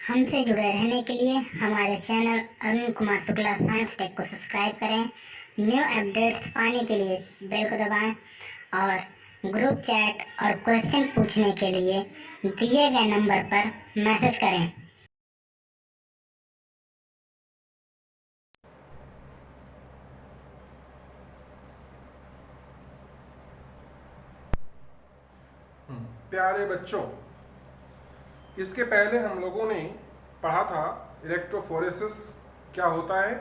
हमसे जुड़े रहने के लिए हमारे channel Arun Kumar Shukla science tech को सब्सक्राइब करें। न्यू अपडेट्स पाने के लिए बेल को दबाएं और ग्रुप चैट और क्वेश्चन पूछने के लिए दिए गए नंबर पर मैसेज करें। प्यारे बच्चों, इसके पहले हम लोगों ने पढ़ा था इलेक्ट्रोफोरेसिस क्या होता है,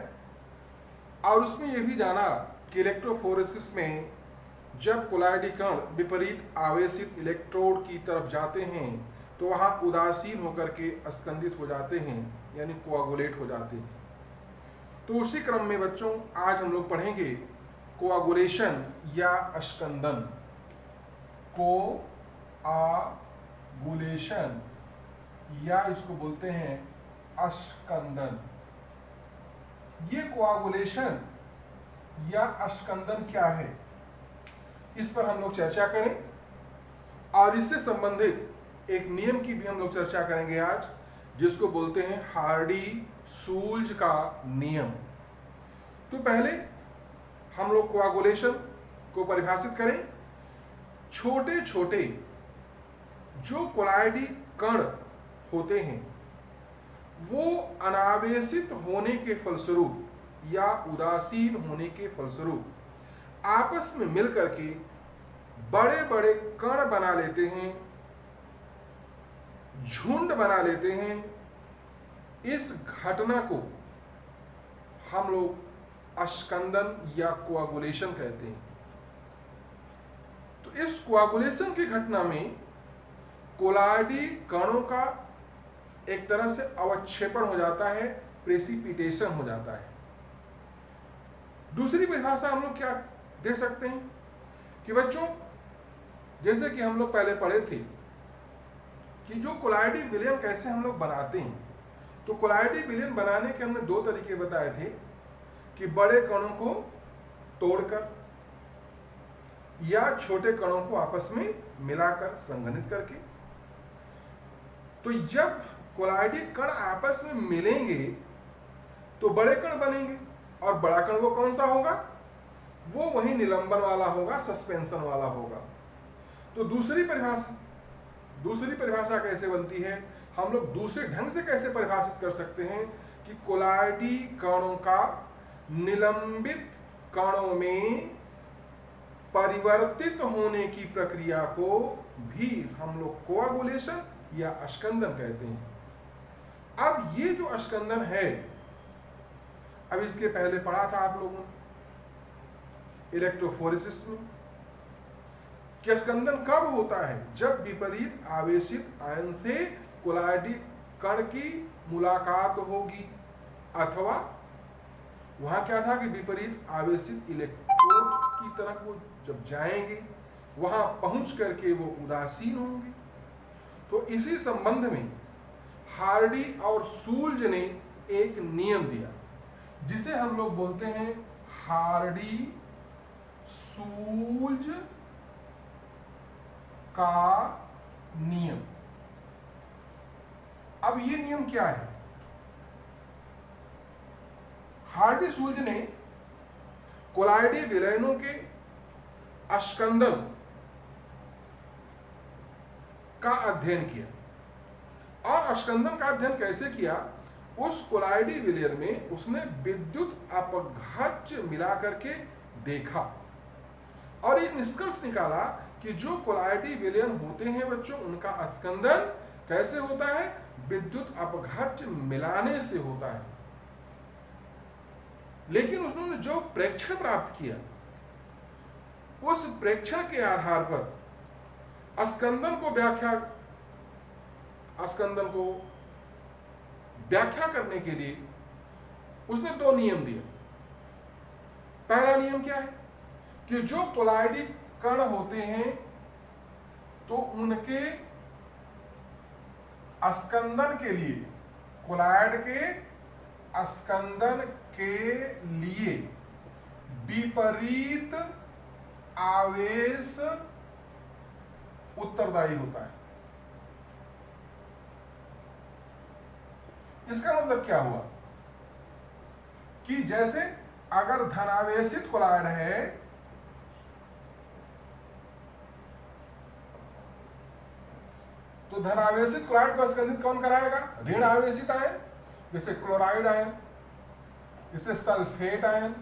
और उसमें यह भी जाना कि इलेक्ट्रोफोरेसिस में जब कोलाइडी कण विपरीत आवेशित इलेक्ट्रोड की तरफ जाते हैं तो वहाँ उदासीन होकर के अस्कंदित हो जाते हैं, यानी कोआगुलेट हो जाते हैं। तो उसी क्रम में बच्चों आज हम लोग पढ़ेंगे कोआगुलेशन या अस्कंदन। कोआगुलेशन या इसको बोलते हैं अस्कंदन। ये कोआगुलेशन या अस्कंदन क्या है, इस पर हम लोग चर्चा करें और इससे संबंधित एक नियम की भी हम लोग चर्चा करेंगे आज, जिसको बोलते हैं हार्डी-सूल्ज का नियम। तो पहले हम लोग कोआगुलेशन को परिभाषित करें। छोटे छोटे जो कोलाइडी कण होते हैं वो अनावेशित होने के फलस्वरूप या उदासीन होने के फलस्वरूप आपस में मिलकर के बड़े बड़े कण बना लेते हैं, झुंड बना लेते हैं। इस घटना को हम लोग अस्कंदन या कोआगुलेशन कहते हैं। तो इस कोआगुलेशन की घटना में कोलाइडी कणों का एक तरह से अवक्षेपण हो जाता है, प्रेसिपिटेशन हो जाता है। दूसरी परिभाषा हम लोग क्या दे सकते हैं कि बच्चों, जैसे कि हम लोग पहले पढ़े थे कि जो कोलाइडी विलयन कैसे हम लोग बनाते हैं, तो कोलाइडी विलयन बनाने के हमने दो तरीके बताए थे कि बड़े कणों को तोड़कर या छोटे कणों को आपस में मिलाकर संघनित करके। तो जब कोलाइडी कण आपस में मिलेंगे तो बड़े कण बनेंगे, और बड़ा कण वो कौन सा होगा, वो वही निलंबन वाला होगा, सस्पेंशन वाला होगा। तो दूसरी परिभाषा कैसे बनती है, हम लोग दूसरे ढंग से कैसे परिभाषित कर सकते हैं कि कोलाइडी कणों का निलंबित कणों में परिवर्तित होने की प्रक्रिया को भी हम लोग कोआगुलेशन या अस्कंदन कहते हैं। अब ये जो अस्कंदन है, अब इसके पहले पढ़ा था आप लोगों ने इलेक्ट्रोफोरेसिस में कि अस्कंदन कब होता है, जब विपरीत आवेशित आयन से कोलाइडी कण की मुलाकात होगी, अथवा वहां क्या था कि विपरीत आवेशित इलेक्ट्रोड की तरफ वो जब जाएंगे वहां पहुंच करके वो उदासीन होंगे। तो इसी संबंध में हार्डी और सूल्ज ने एक नियम दिया जिसे हम लोग बोलते हैं हार्डी सूल्ज का नियम। अब ये नियम क्या है, हार्डी सूल्ज ने कोलाइडी विलयनों के अस्कंदन का अध्ययन किया। और अस्कंदन का अध्ययन कैसे किया, उस कोलाइडी विलयन में उसने विद्युत अपघट्य मिला करके देखा और एक निष्कर्ष निकाला कि जो कोलाइडी विलयन होते हैं बच्चों, उनका अस्कंदन कैसे होता है, विद्युत अपघट्य मिलाने से होता है। लेकिन उसने जो प्रेक्षण प्राप्त किया, उस प्रेक्षण के आधार पर अस्कंदन को व्याख्या करने के लिए उसने दो नियम दिए। पहला नियम क्या है कि जो कोलाइडी कण होते हैं तो उनके अस्कंदन के लिए, कोलाइड के अस्कंदन के लिए विपरीत आवेश उत्तरदायी होता है। इसका मतलब क्या हुआ कि जैसे अगर धनावेशित कोलॉइड है तो धनावेशित कोलॉइड को स्कंदित कौन कराएगा? ऋण आवेशित आयन, जैसे क्लोराइड आयन, जैसे सल्फेट आयन,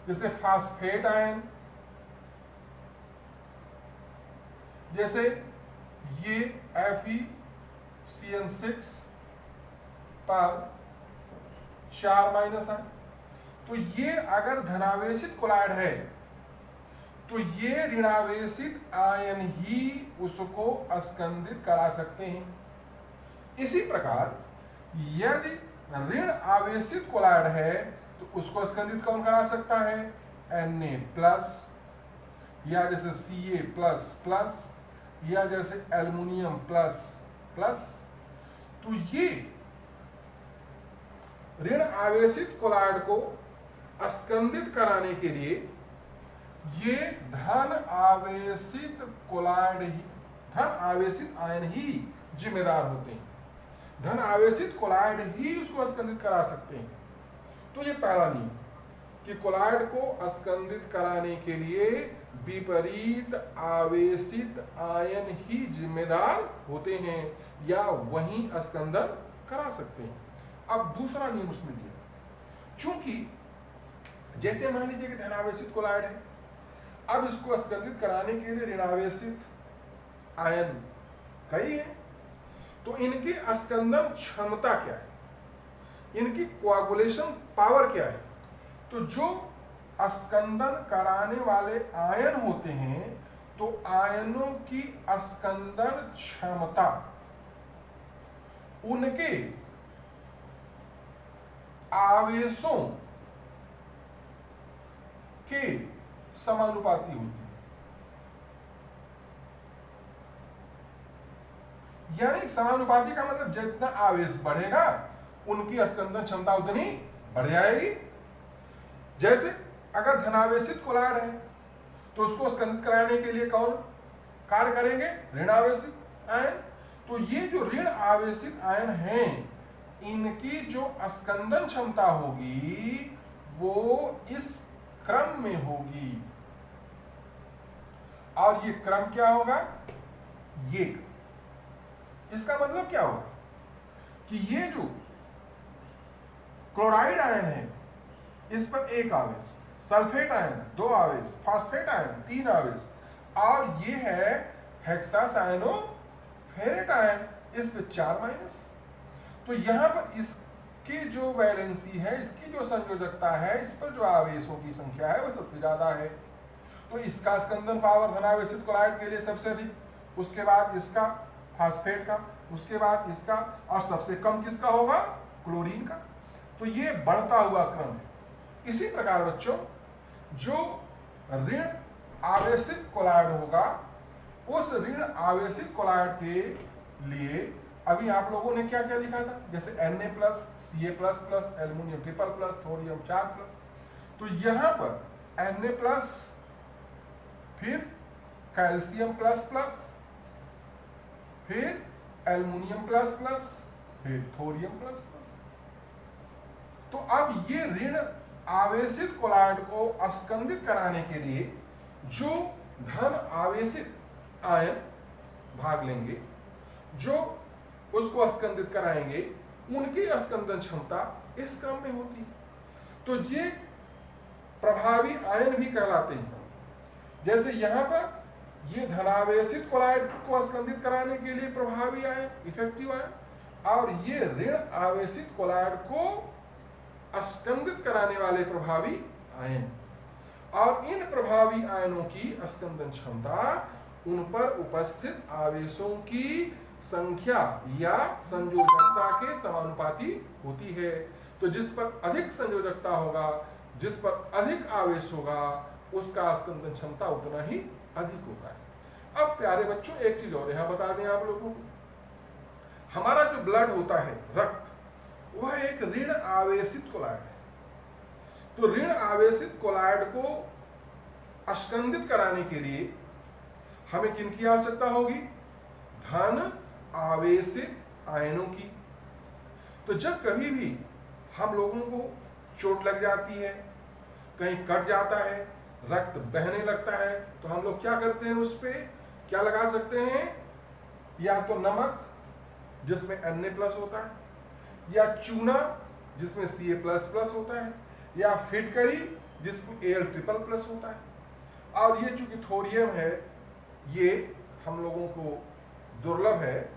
जैसे फास्फेट आयन, जैसे ये FeCN6 पर 4 माइनस आयन। तो ये अगर धनावेशित कोलॉइड है तो ये ऋणावेशित आयन ही उसको अस्कंदित करा सकते हैं। इसी प्रकार यदि ऋण आवेशित कोलॉइड है तो उसको स्कंदित कौन करा सकता है? Na+ या जैसे Ca++ या जैसे एल्युमिनियम प्लस। तो ये ऋण आवेशित कोलॉइड को अस्कंदित कराने के लिए ये धन आवेशित कोलॉइड ही, धन आवेशित आयन ही जिम्मेदार होते हैं। धन आवेशित कोलॉइड ही उसको अस्कंदित करा सकते हैं। तो ये पहला नियम कि कोलॉइड को अस्कंदित कराने के लिए विपरीत आवेशित आयन ही जिम्मेदार होते हैं या वही अस्कंदन करा सकते हैं। अब दूसरा नियम उसमें दिया, चूंकि जैसे मान लीजिए कि धनावेशित कोलॉइड है, अब इसको अस्कंदित कराने के लिए ऋणावेशित आयन कई है, तो इनकी अस्कंदन क्षमता क्या है, इनकी कोआगुलेशन पावर क्या है? तो जो अस्कंदन कराने वाले आयन होते हैं तो आयनों की अस्कंदन क्षमता उनके आवेशों के समानुपाती होती है। यानी समानुपाती का मतलब जितना आवेश बढ़ेगा उनकी अस्कंदन क्षमता उतनी बढ़ जाएगी। जैसे अगर धनावेशित कोलॉइड है तो उसको स्कंदित कराने के लिए कौन कार्य करेंगे? ऋण आवेशित आयन। तो ये जो ऋण आवेशित आयन हैं इनकी जो अस्कंदन क्षमता होगी वो इस क्रम में होगी। और ये क्रम क्या होगा? ये। इसका मतलब क्या होगा कि ये जो क्लोराइड आयन है इस पर 1 आवेश, सल्फेट आयन 2 आवेश, फास्फेट आयन 3 आवेश, और ये है हेक्सासाइनोफेरेट आयन, इस पे 4 माइनस। तो यहां पर इसकी जो वैलेंसी है, इसकी जो संयोजकता है, इस पर जो आवेशों की संख्या है वो सबसे ज्यादा है। तो इसका स्कंदन पावर धनावेशित क्लोराइड के लिए सबसे अधिक, उसके बाद इसका फास्फेट का, उसके बाद इसका, और सबसे कम किसका होगा? क्लोरीन का। तो ये बढ़ता हुआ क्रम है। इसी प्रकार बच्चों जो ऋण आवेशित कोलॉइड होगा उस ऋण आवेशित कोलॉइड के लिए अभी आप लोगों ने क्या क्या लिखा था? जैसे Na+, Ca++, aluminium triple+, thorium 4+। तो यहां पर Na+, फिर कैल्शियम ++, फिर एल्युमिनियम ++, फिर थोरियम ++। तो अब ये ऋण आवेशित कोलॉइड को अस्कंदित कराने के लिए जो धन आवेशित आयन भाग लेंगे, जो उसको अस्कंदित कराएंगे, उनकी अस्कंदन क्षमता इस क्रम में होती है। तो ये प्रभावी आयन भी कहलाते हैं। जैसे यहां पर ये धनावेशित कोलॉइड को अस्कंदित कराने के लिए प्रभावी आयन, इफेक्टिव आयन, और ये ऋण आवेशित कोलॉइड को अस्कंदित कराने वाले प्रभावी आयन। और इन प्रभावी आयनों की अस्कंदन क्षमता उन पर उपस्थित आवेशों की संख्या या संयोजकता के समानुपाती होती है। तो जिस पर अधिक संयोजकता होगा, जिस पर अधिक आवेश होगा, उसका स्कंदन क्षमता उतना ही अधिक होता है। अब प्यारे बच्चों एक चीज और यहां बता दें आप लोगों को, हमारा जो ब्लड होता है, रक्त, वह एक ऋण आवेशित कोलॉइड है। तो ऋण आवेशित कोलॉइड को अस्कंदित कराने के लिए हमें किन की आवश्यकता होगी? धन आवेशित आयनों की। तो जब कभी भी हम लोगों को चोट लग जाती है, कहीं कट जाता है, रक्त बहने लगता है, तो हम लोग क्या करते हैं, उस पे क्या लगा सकते हैं, या तो नमक जिसमें Na+ होता है, या चूना जिसमें Ca++ होता है, या फिटकरी जिसमें Al++ होता है। और ये चूंकि थोरियम है, ये हम लोगों को दुर्लभ है,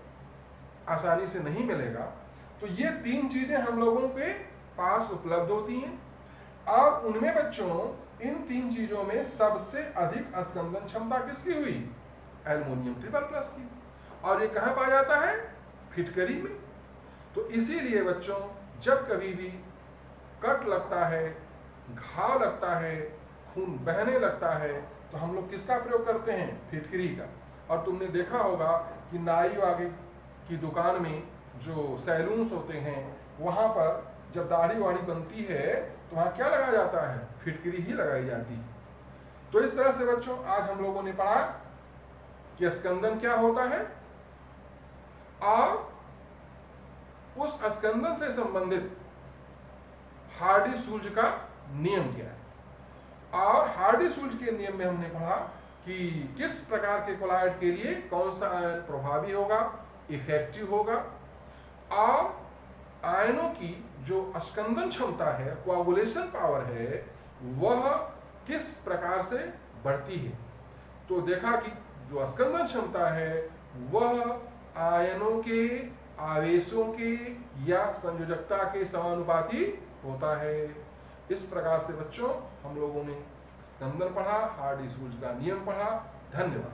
आसानी से नहीं मिलेगा, तो ये 3 चीजें हम लोगों के पास उपलब्ध होती हैं। और उनमें बच्चों इन 3 चीजों में सबसे अधिक अस्कंदन क्षमता किसकी हुई, एल्युमिनियम ट्रिपल+ की। और ये कहाँ पाया जाता है, फिटकरी में। तो इसीलिए बच्चों जब कभी भी कट लगता है, घाव लगता है, खून बहने लगता है, तो हम लोग किसका प्रयोग करते हैं, फिटकरी का। और तुमने देखा होगा कि नाई वागे की दुकान में जो सैलून्स होते हैं, वहाँ पर जब दाढ़ी वाड़ी बनती है तो वहाँ क्या लगाया जाता है, फिटकरी ही लगाई जाती है। तो इस तरह से बच्चों आज हम लोगों ने पढ़ा कि स्कंदन क्या होता है और उस स्कंदन से संबंधित हार्डी-सूल्ज का नियम क्या है। और हार्डी-सूल्ज के नियम में हमने पढ़ा कि किस प्रकार के कोलॉइड के लिए कौन सा आयन प्रभावी होगा, इफेक्टिव होगा, और आयनों की जो अस्कंदन क्षमता है, कोआगुलेशन पावर है, वह किस प्रकार से बढ़ती है। तो देखा कि जो अस्कंदन क्षमता है वह आयनों के आवेशों के या संयोजकता के समानुपाती होता है। इस प्रकार से बच्चों हम लोगों ने स्कंदन पढ़ा, हार्डी-सूल्ज का नियम पढ़ा। धन्यवाद।